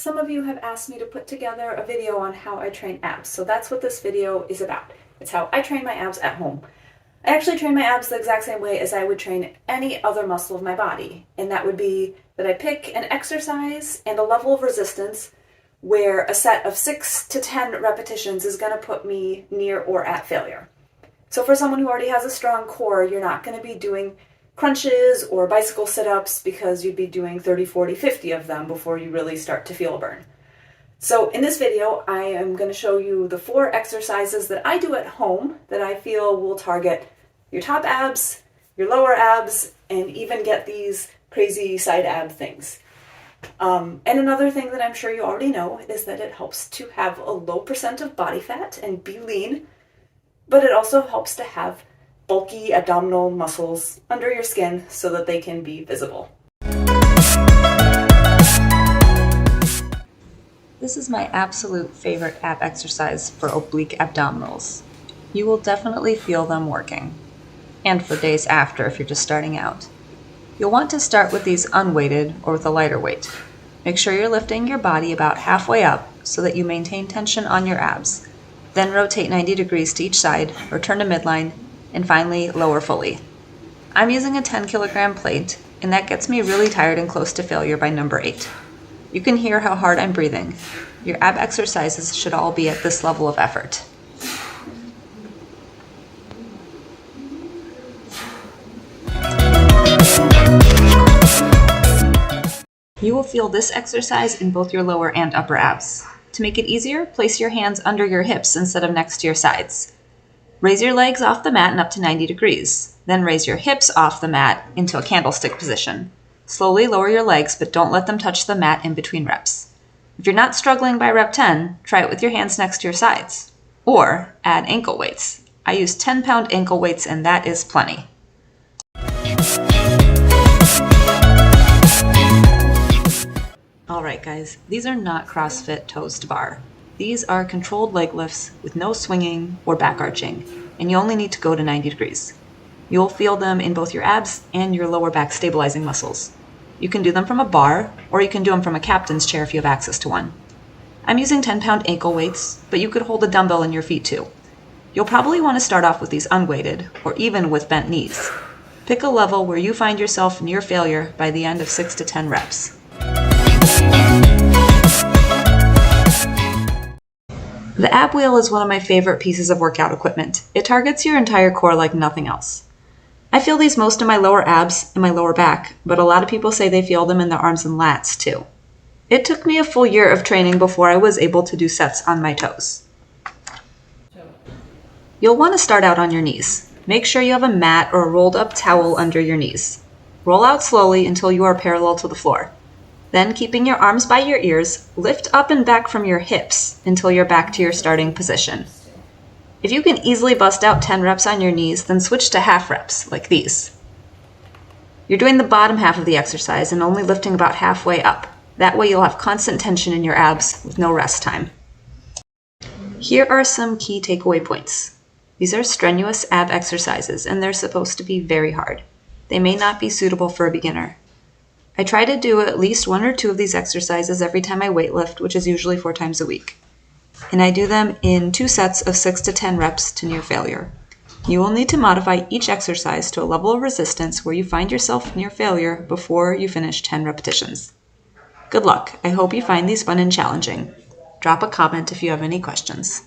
Some of you have asked me to put together a video on how I train abs, so that's what this video is about. It's how I train my abs at home. I actually train my abs the exact same way as I would train any other muscle of my body, and that would be that I pick an exercise and a level of resistance where a set of 6 to 10 repetitions is going to put me near or at failure. So for someone who already has a strong core, you're not going to be doing crunches or bicycle sit-ups because you'd be doing 30, 40, 50 of them before you really start to feel a burn. So in this video, I am going to show you the 4 exercises that I do at home that I feel will target your top abs, your lower abs, and even get these crazy side ab things. And another thing that I'm sure you already know is that it helps to have a low percent of body fat and be lean, but it also helps to have bulky abdominal muscles under your skin so that they can be visible. This is my absolute favorite ab exercise for oblique abdominals. You will definitely feel them working, and for days after if you're just starting out. You'll want to start with these unweighted or with a lighter weight. Make sure you're lifting your body about halfway up so that you maintain tension on your abs. Then rotate 90 degrees to each side, return to midline, and finally lower fully. I'm using a 10 kilogram plate, and that gets me really tired and close to failure by number 8. You can hear how hard I'm breathing. Your ab exercises should all be at this level of effort. You will feel this exercise in both your lower and upper abs. To make it easier, place your hands under your hips instead of next to your sides. Raise your legs off the mat and up to 90 degrees. Then raise your hips off the mat into a candlestick position. Slowly lower your legs, but don't let them touch the mat in between reps. If you're not struggling by rep 10, try it with your hands next to your sides. Or add ankle weights. I use 10-pound ankle weights, and that is plenty. Alright guys, these are not CrossFit toes to bar. These are controlled leg lifts with no swinging or back arching, and you only need to go to 90 degrees. You'll feel them in both your abs and your lower back stabilizing muscles. You can do them from a bar, or you can do them from a captain's chair if you have access to one. I'm using 10-pound ankle weights, but you could hold a dumbbell in your feet too. You'll probably want to start off with these unweighted, or even with bent knees. Pick a level where you find yourself near failure by the end of 6 to 10 reps. The ab wheel is one of my favorite pieces of workout equipment. It targets your entire core like nothing else. I feel these most in my lower abs and my lower back, but a lot of people say they feel them in their arms and lats too. It took me a full year of training before I was able to do sets on my toes. You'll want to start out on your knees. Make sure you have a mat or a rolled up towel under your knees. Roll out slowly until you are parallel to the floor. Then, keeping your arms by your ears, lift up and back from your hips until you're back to your starting position. If you can easily bust out 10 reps on your knees, then switch to half reps, like these. You're doing the bottom half of the exercise and only lifting about halfway up. That way you'll have constant tension in your abs with no rest time. Here are some key takeaway points. These are strenuous ab exercises, and they're supposed to be very hard. They may not be suitable for a beginner. I try to do at least 1 or 2 of these exercises every time I weightlift, which is usually 4 times a week. And I do them in 2 sets of 6 to 10 reps to near failure. You will need to modify each exercise to a level of resistance where you find yourself near failure before you finish 10 repetitions. Good luck. I hope you find these fun and challenging. Drop a comment if you have any questions.